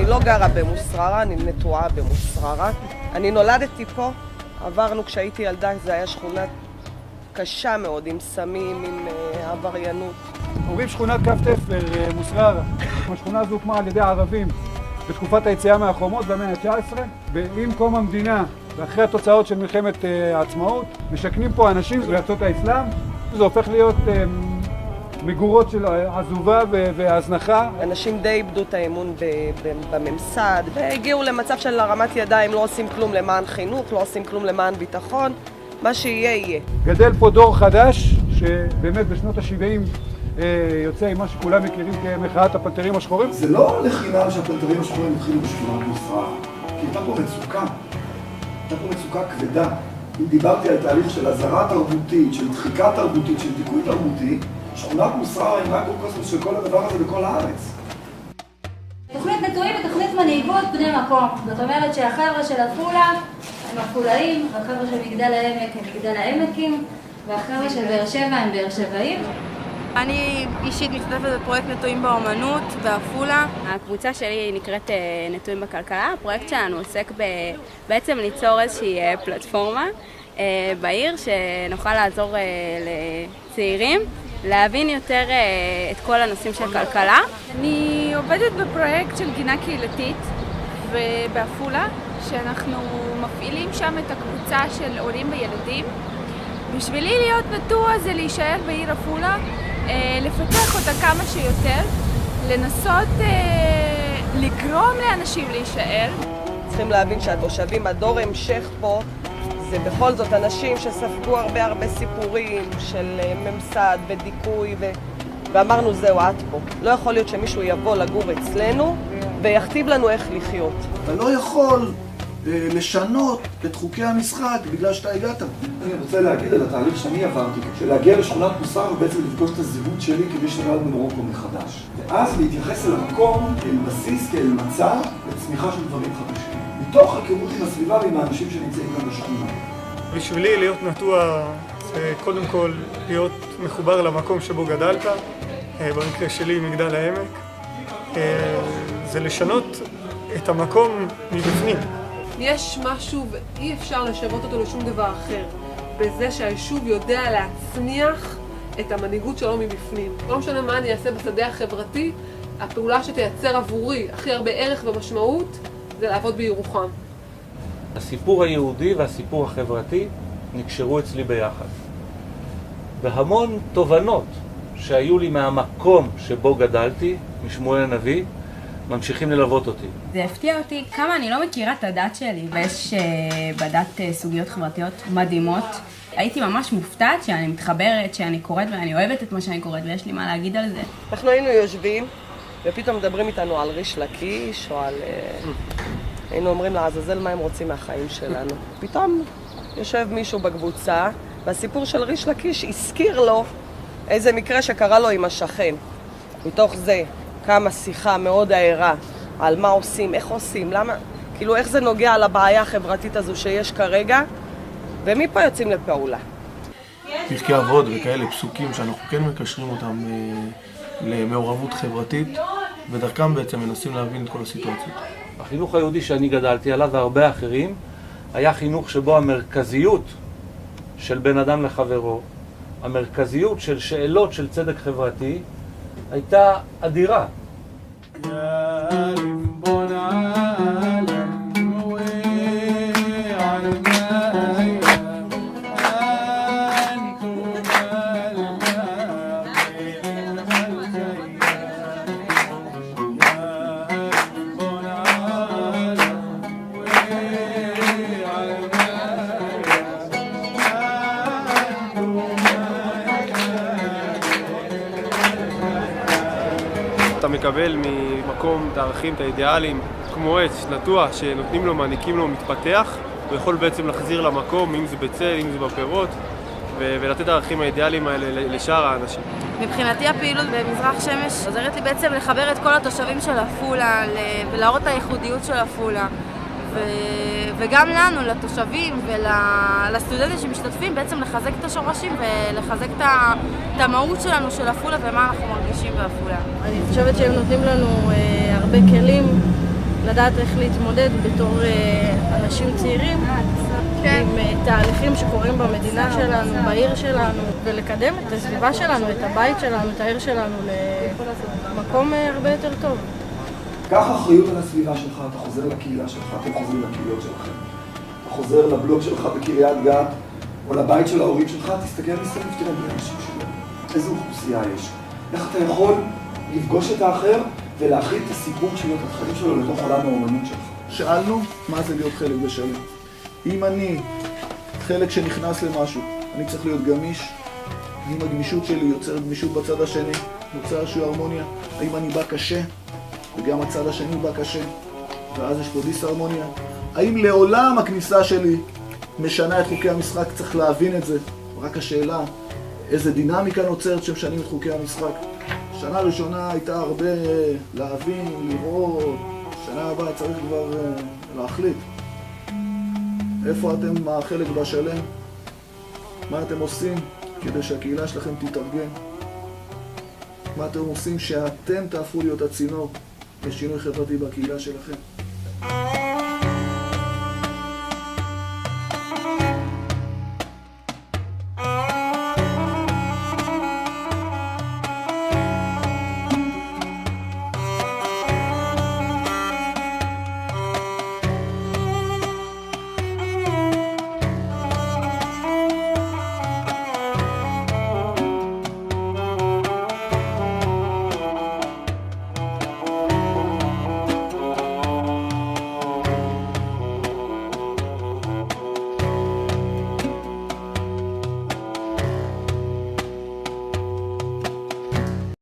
אני לא גרה במוסררה, אני נטועה במוסררה. אני נולדתי פה, עברנו כשהייתי ילדה, זה היה שכונה קשה מאוד, עם סמים, עם עבריינות. אומרים שכונת כף תפר, מוסררה. השכונה הזו הוקמה על ידי הערבים בתקופת היציאה מהחומות במאה ה-19, ועם קום המדינה ואחרי התוצאות של מלחמת העצמאות, משכנים פה אנשים בארצות האסלאם. זה הופך להיות מגורות של עזובה והזנחה. אנשים די איבדו את האמון בממסד, והגיעו למצב של הרמת ידיים, לא עושים כלום למען חינוך, לא עושים כלום למען ביטחון, מה שיהיה יהיה. גדל פה דור חדש, שבאמת בשנות ה-70 יוצא עם מה שכולם מכירים כמחאת הפנתרים השחורים. זה לא לחינם שהפנתרים השחורים התחילו בשכונת מוסררה, כי הייתה פה מצוקה. הייתה פה מצוקה כבדה. אם דיברתי על תהליך של הזרה תרבותית, של דחיקה תרבותית, של דיכוי תרבותי, שכונת מוסררה היא מיקרוקוסמוס של כל הדבר הזה בכל הארץ. תוכנית נטועים היא תוכנית מנהיגות בני מקום. זאת אומרת שהחבר'ה של עפולה הם עפולאים, והחבר'ה של מגדל העמק הם מגדל העמקים, והחבר'ה של באר שבע הם באר שבעים. אני אישית משתתפת בפרויקט נטועים באומנות בעפולה. הקבוצה שלי נקראת נטועים בכלכלה. הפרויקט שלנו עוסק בעצם ליצור איזושהי פלטפורמה בעיר שנוכל לעזור לצעירים להבין יותר את כל הנושאים של כלכלה. אני עובדת בפרויקט של גינה קהילתית בעפולה, שאנחנו מפעילים שם את הקבוצה של הורים וילדים. בשבילי להיות נטוע זה להישאר בעיר עפולה, לפתח אותה כמה שיותר, לנסות לגרום לאנשים להישאר. צריכים להבין שהתושבים, הדור המשך פה, זה בכל זאת אנשים שספגו הרבה סיפורים של ממסד ודיכוי, ואמרנו זהו, את פה. לא יכול להיות שמישהו יבוא לגור אצלנו ויכתיב לנו איך לחיות. אתה לא יכול לשנות את חוקי המשחק בגלל שאתה הגעת. אני רוצה להגיד על התהליך שאני עברתי, שלהגיע לשכונת מוסררה ובעצם לפגוש את הזהות שלי כדי שנולד במרוקו מחדש. ואז להתייחס אל המקום כאל בסיס, כאל מצע, לצמיחה של דברים חדשים. מתוך היכרות עם הסביבה ועם האנשים שנמצאים כאן בשכונה. בשבילי להיות נטוע זה קודם כל להיות מחובר למקום שבו גדלת, במקרה שלי מגדל העמק. זה לשנות את המקום מבפנים. יש משהו ואי אפשר לשוות אותו לשום דבר אחר, בזה שהיישוב יודע להצמיח את המנהיגות שלו מבפנים. לא משנה מה אני אעשה בשדה החברתי, הפעולה שתייצר עבורי הכי הרבה ערך ומשמעות זה לעבוד בירוחם. הסיפור היהודי והסיפור החברתי נקשרו אצלי ביחד. והמון תובנות שהיו לי מהמקום שבו גדלתי, משמואל הנביא, ממשיכים ללוות אותי. זה הפתיע אותי כמה אני לא מכירה את הדת שלי, ויש בדת סוגיות חברתיות מדהימות. הייתי ממש מופתעת שאני מתחברת, שאני קוראת ואני אוהבת את מה שאני קוראת, ויש לי מה להגיד על זה. אנחנו היינו יושבים, ופתאום מדברים איתנו על ריש לקיש, או על... היינו אומרים לעזאזל מה הם רוצים מהחיים שלנו. פתאום יושב מישהו בקבוצה, והסיפור של ריש לקיש הזכיר לו איזה מקרה שקרה לו עם השכן. מתוך זה קמה שיחה מאוד ערה על מה עושים, איך עושים, למה, כאילו איך זה נוגע לבעיה החברתית הזו שיש כרגע, ומפה יוצאים לפעולה. פרקי אבות וכאלה פסוקים שאנחנו כן מקשרים אותם למעורבות חברתית, ודרכם בעצם מנסים להבין את כל הסיטואציות. החינוך היהודי שאני גדלתי עליו והרבה אחרים, היה חינוך שבו המרכזיות של בן אדם לחברו, המרכזיות של שאלות של צדק חברתי, הייתה אדירה. אתה מקבל ממקום את הערכים, את האידיאלים, כמו עץ נטוע שנותנים לו, מעניקים לו, מתפתח, הוא יכול בעצם להחזיר למקום, אם זה בצל, אם זה בפירות, ולתת את הערכים האידיאליים האלה לשאר האנשים. מבחינתי הפעילות במזרח שמש עוזרת לי בעצם לחבר את כל התושבים של עפולה ולהראות את הייחודיות של עפולה. וגם לנו, לתושבים ולסטודנטים שמשתתפים, בעצם לחזק את השורשים ולחזק את המהות שלנו של עפולה ומה אנחנו מרגישים בעפולה. אני חושבת שהם נותנים לנו הרבה כלים לדעת איך להתמודד בתור אנשים צעירים עם תהליכים שקורים במדינה שלנו, בעיר שלנו, ולקדם את הסביבה שלנו, את הבית שלנו, את העיר שלנו למקום הרבה יותר טוב. קח אחריות על הסביבה שלך, אתה חוזר לקהילה שלך, אתם חוזרים לקהילות שלכם. אתה חוזר לבלוג שלך בקריית גת, או לבית של ההורים שלך, תסתכל מסביב, תראה מי האנשים שלהם. איזו אוכלוסייה יש. איך אתה יכול לפגוש את האחר ולהכיל את הסיפור שלו, את התכנים שלו לתוך עולם האומנות שלך. שאלנו מה זה להיות חלק בשלם. אם אני חלק שנכנס למשהו, אני צריך להיות גמיש. אם הגמישות שלי יוצרת גמישות בצד השני, נוצר איזושהי הרמוניה. האם אני בא קשה, וגם הצד השני בא קשה, ואז יש פה דיסהרמוניה. האם לעולם הכניסה שלי משנה את חוקי המשחק, צריך להבין את זה. רק השאלה, איזה דינמיקה נוצרת שמשנים את חוקי המשחק. שנה ראשונה הייתה הרבה להבין, לראות, שנה הבאה צריך כבר להחליט. איפה אתם החלק בשלם? מה אתם עושים כדי שהקהילה שלכם תתארגן? מה אתם עושים שאתם תהפכו להיות הצינור לשינוי חברתי בקהילה שלכם?